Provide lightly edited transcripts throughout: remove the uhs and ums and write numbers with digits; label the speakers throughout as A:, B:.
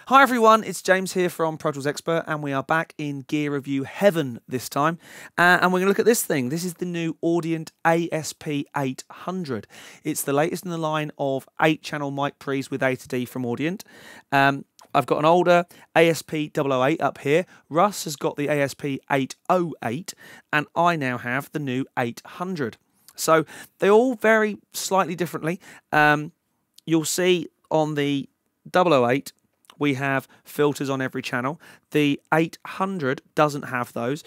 A: Hi everyone, it's James here from Pro Tools Expert, and we are back in gear review heaven this time. And we're going to look at this thing. This is the new Audient ASP800. It's the latest in the line of 8-channel mic pre's with A to D from Audient. I've got an older ASP008 up here. Russ has got the ASP808, and I now have the new 800. So they all vary slightly differently. You'll see on the 008, we have filters on every channel. The 800 doesn't have those.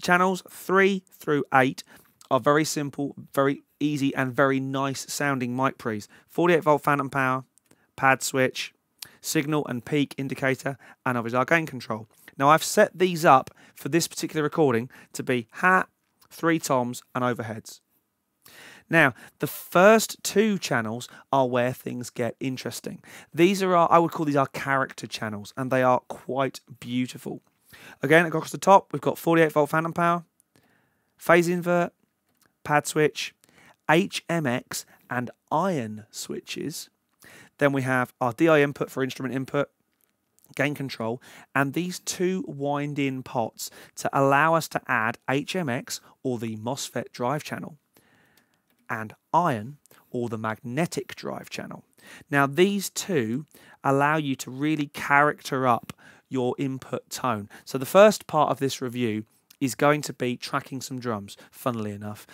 A: Channels 3 through 8 are very simple, very easy, and very nice sounding mic pre's. 48-volt phantom power, pad switch, signal and peak indicator, and obviously our gain control. Now I've set these up for this particular recording to be hat, 3 toms, and overheads. Now, the first 2 channels are where things get interesting. These are I would call these our character channels, and they are quite beautiful. Again, across the top, we've got 48-volt phantom power, phase invert, pad switch, HMX and Iron switches. Then we have our DI input for instrument input, gain control, and these 2 wind-in pots to allow us to add HMX, or the Mosfet Drive channel, and Iron, or the magnetic drive channel. Now these 2 allow you to really character up your input tone. So the first part of this review is going to be tracking some drums, funnily enough.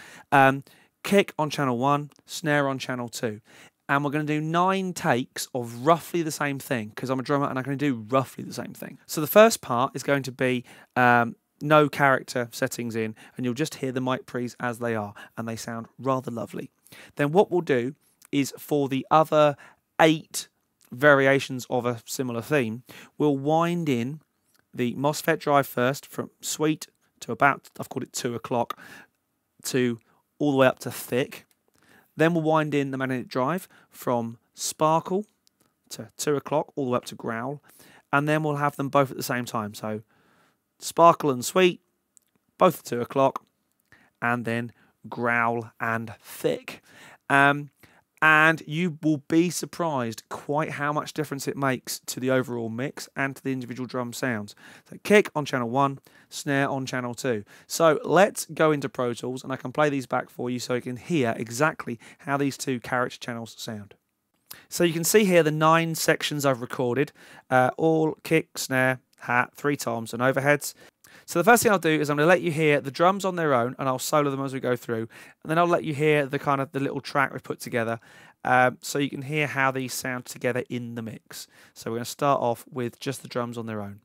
A: Kick on channel 1, snare on channel 2. And we're going to do 9 takes of roughly the same thing, because I'm a drummer and I'm going to do roughly the same thing. So the first part is going to be no character settings in, and you'll just hear the mic pre's as they are, and they sound rather lovely. Then what we'll do is, for the other 8 variations of a similar theme, we'll wind in the Mosfet Drive first, from sweet to about, I've called it 2 o'clock, to all the way up to thick. Then we'll wind in the magnetic drive from sparkle to 2 o'clock, all the way up to growl, and then we'll have them both at the same time. So sparkle and sweet, both at 2 o'clock, and then growl and thick. And you will be surprised quite how much difference it makes to the overall mix and to the individual drum sounds. So kick on channel 1, snare on channel 2. So let's go into Pro Tools, and I can play these back for you so you can hear exactly how these 2 character channels sound. So you can see here the 9 sections I've recorded, all kick, snare, hat, 3 toms, and overheads. So the first thing I'll do is I'm going to let you hear the drums on their own, and I'll solo them as we go through, and then I'll let you hear the little track we've put together, so you can hear how these sound together in the mix. So we're going to start off with just the drums on their own.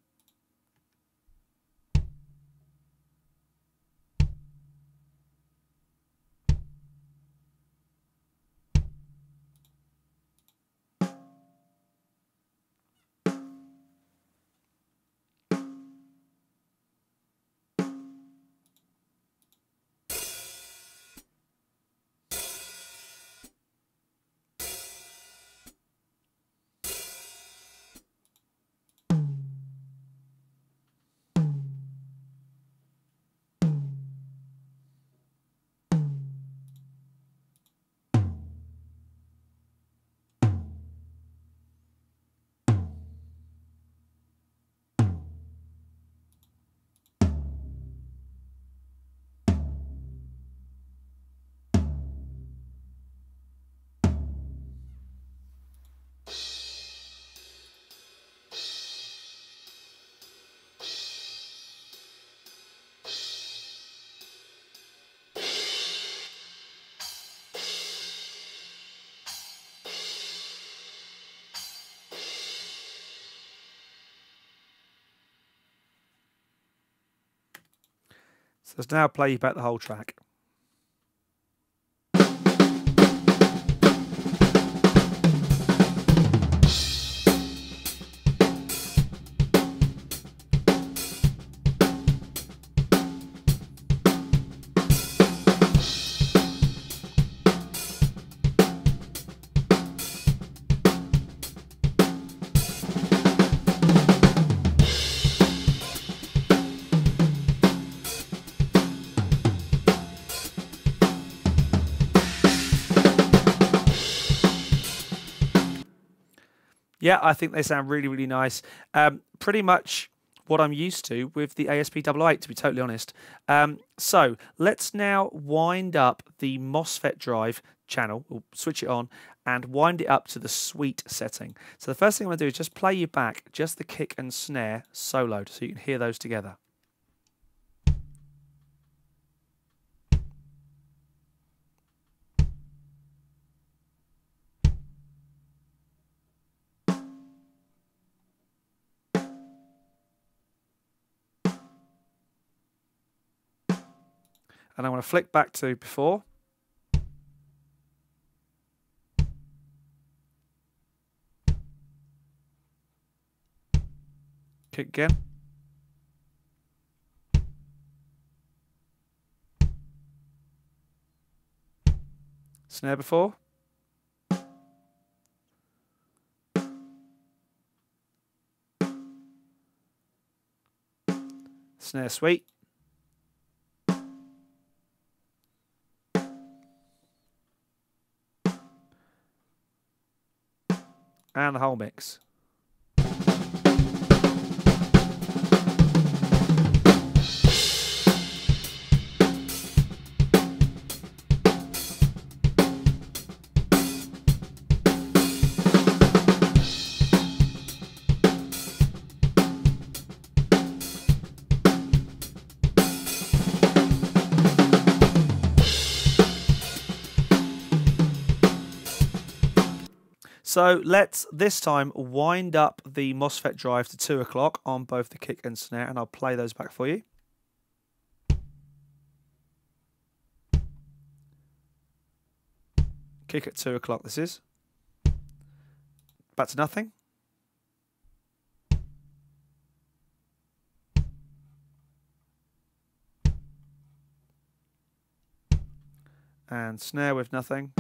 A: So let's now play you back the whole track. Yeah, I think they sound really, really nice. Pretty much what I'm used to with the ASP800, to be totally honest. So let's now wind up the Mosfet Drive channel. We'll switch it on and wind it up to the sweet setting. So the first thing I'm going to do is just play you back just the kick and snare soloed so you can hear those together. And I want to flick back to before. Kick again. Snare before. Snare sweet. And the whole mix. So let's this time wind up the Mosfet Drive to 2 o'clock on both the kick and snare, and I'll play those back for you. Kick at 2 o'clock this is. Back to nothing. And snare with nothing.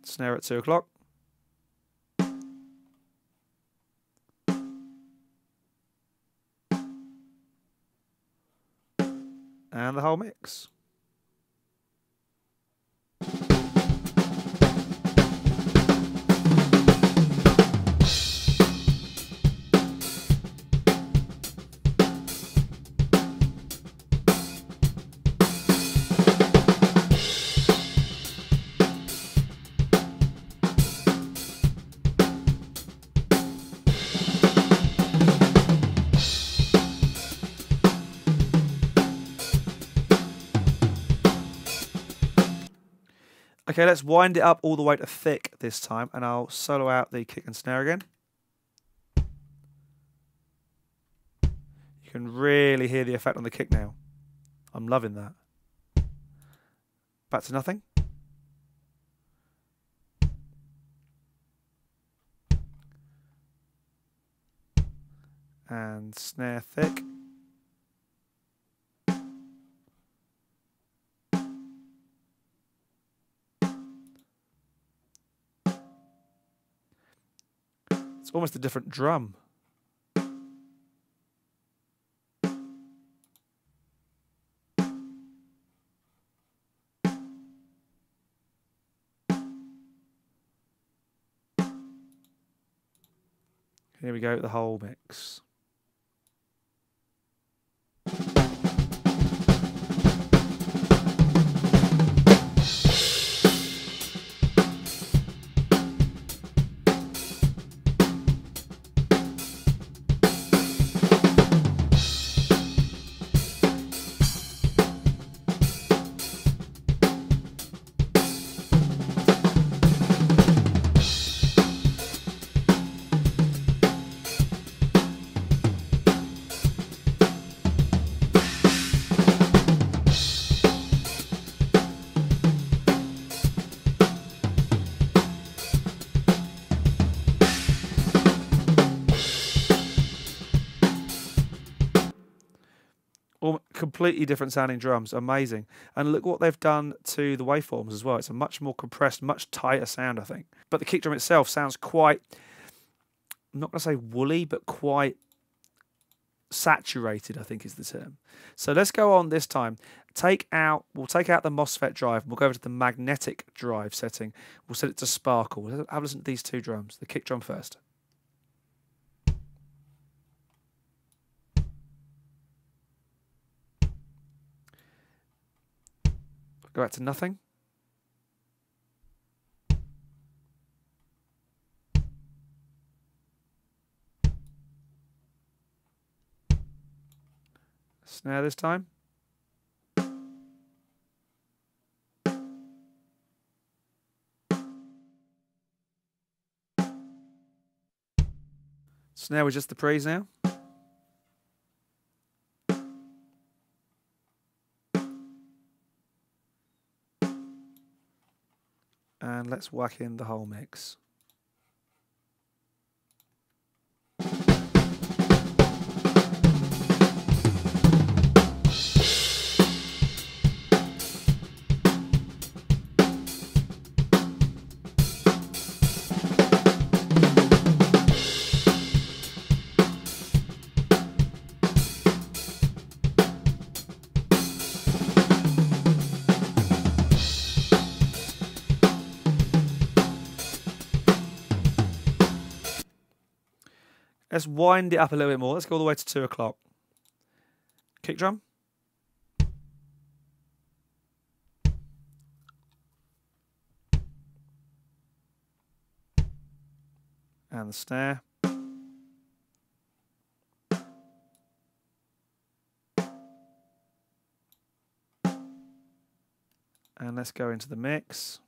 A: Snare at 2 o'clock. And the whole mix. Okay, let's wind it up all the way to thick this time, and I'll solo out the kick and snare again. You can really hear the effect on the kick now. I'm loving that. Back to nothing. And snare thick. It's almost a different drum. Here we go, the whole mix. Completely different sounding drums, amazing. And look what they've done to the waveforms as well. It's a much more compressed, much tighter sound, I think. But the kick drum itself sounds quite, I'm not going to say woolly, but quite saturated, I think is the term. So let's go on this time we'll take out the MOSFET drive, and we'll go over to the magnetic drive setting. We'll set it to sparkle. Have a listen to these two drums, the kick drum first. Go back to nothing. Snare this time. Snare with just the pre's now. And let's whack in the whole mix. Let's wind it up a little bit more. Let's go all the way to 2 o'clock. Kick drum. And the snare. And let's go into the mix.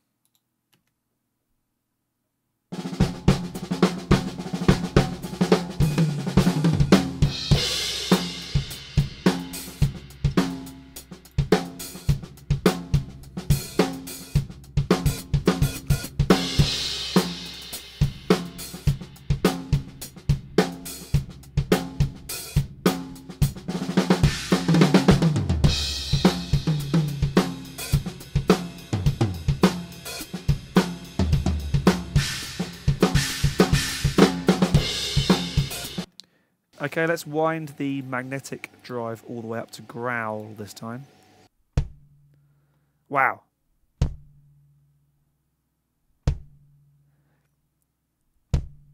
A: Okay, let's wind the magnetic drive all the way up to growl this time. Wow.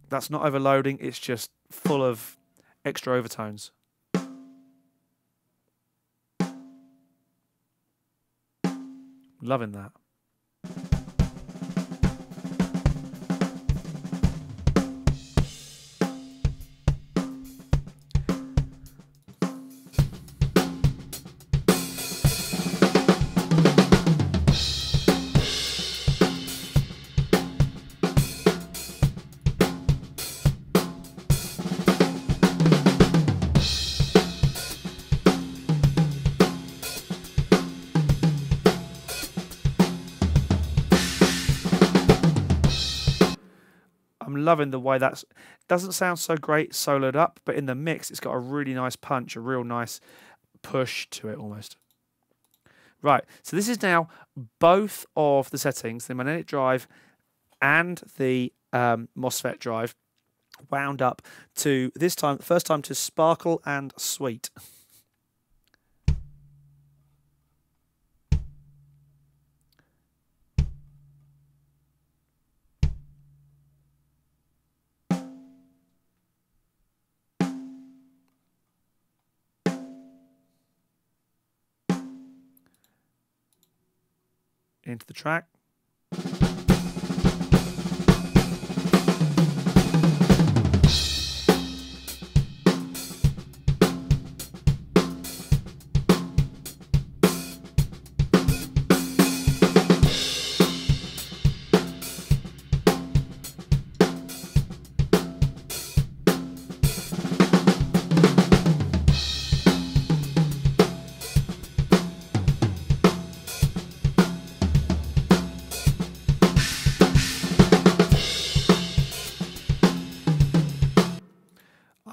A: That's not overloading, it's just full of extra overtones. Loving that. I'm loving the way that doesn't sound so great soloed up, but in the mix it's got a really nice punch, a real nice push to it almost. Right, so this is now both of the settings, the magnetic drive and the MOSFET drive, wound up to this time, first time to sparkle and sweet. Into the track.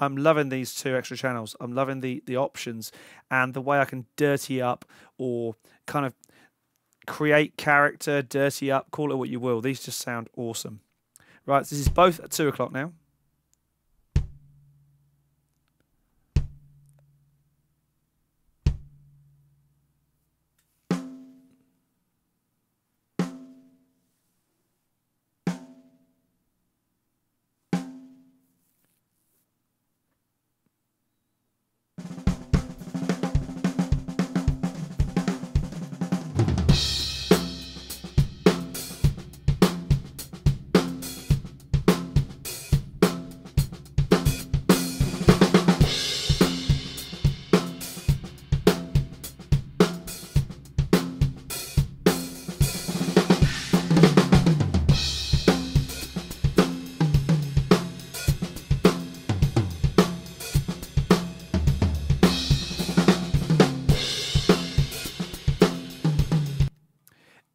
A: I'm loving these two extra channels. I'm loving the options and the way I can dirty up or kind of create character, dirty up, call it what you will. These just sound awesome. Right, so this is both at 2 o'clock now.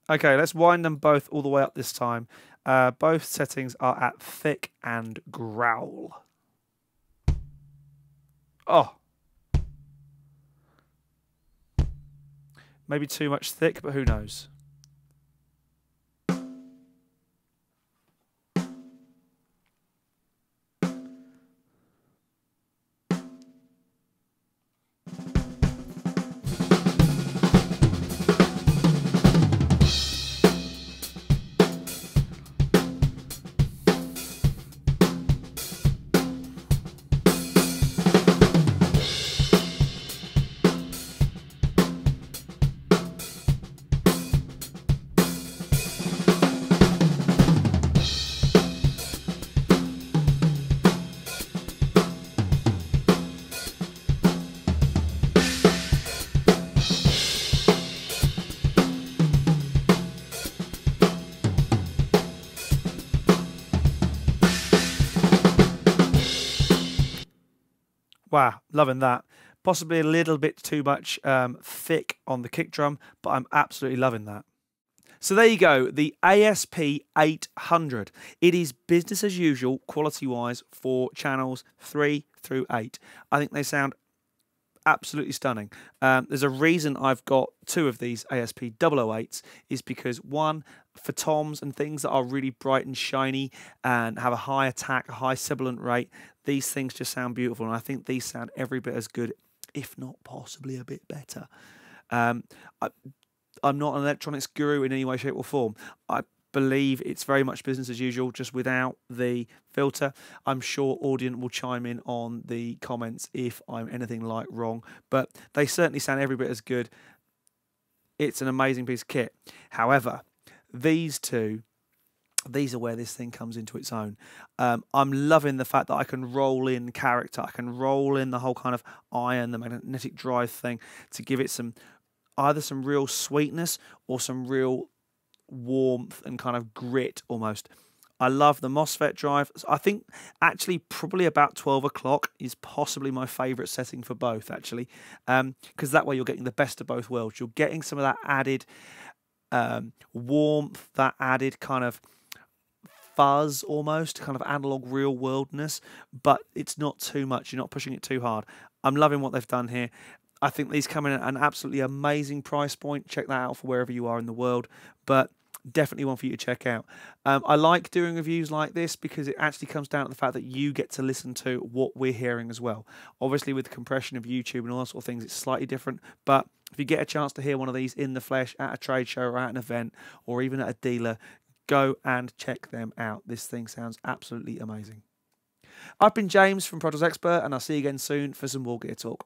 A: Okay, let's wind them both all the way up this time. Both settings are at thick and growl. Oh. Maybe too much thick, but who knows? Wow, loving that. Possibly a little bit too much thick on the kick drum, but I'm absolutely loving that. So there you go, the ASP800. It is business as usual, quality-wise, for channels 3 through 8. I think they sound absolutely stunning. There's a reason I've got 2 of these ASP008s, is because one, for toms and things that are really bright and shiny and have a high attack, a high sibilant rate, these things just sound beautiful, and I think these sound every bit as good, if not possibly a bit better. I'm not an electronics guru in any way, shape or form. I believe it's very much business as usual, just without the filter. I'm sure Audient will chime in on the comments if I'm anything like wrong, but they certainly sound every bit as good. It's an amazing piece of kit. However, these two, these are where this thing comes into its own. I'm loving the fact that I can roll in character. I can roll in the whole kind of iron, the magnetic drive thing, to give it some, either some real sweetness or some real warmth and kind of grit almost. I love the Mosfet drive. I think actually probably about 12 o'clock is possibly my favourite setting for both, actually, because that way you're getting the best of both worlds. You're getting some of that added warmth, that added kind of fuzz almost, kind of analog real worldness, but it's not too much. You're not pushing it too hard. I'm loving what they've done here. I think these come in at an absolutely amazing price point. Check that out for wherever you are in the world, but definitely one for you to check out. I like doing reviews like this because it actually comes down to the fact that you get to listen to what we're hearing as well. Obviously, with the compression of YouTube and all that sort of things, it's slightly different, but if you get a chance to hear one of these in the flesh at a trade show or at an event or even at a dealer, go and check them out. This thing sounds absolutely amazing. I've been James from Pro Tools Expert, and I'll see you again soon for some more gear talk.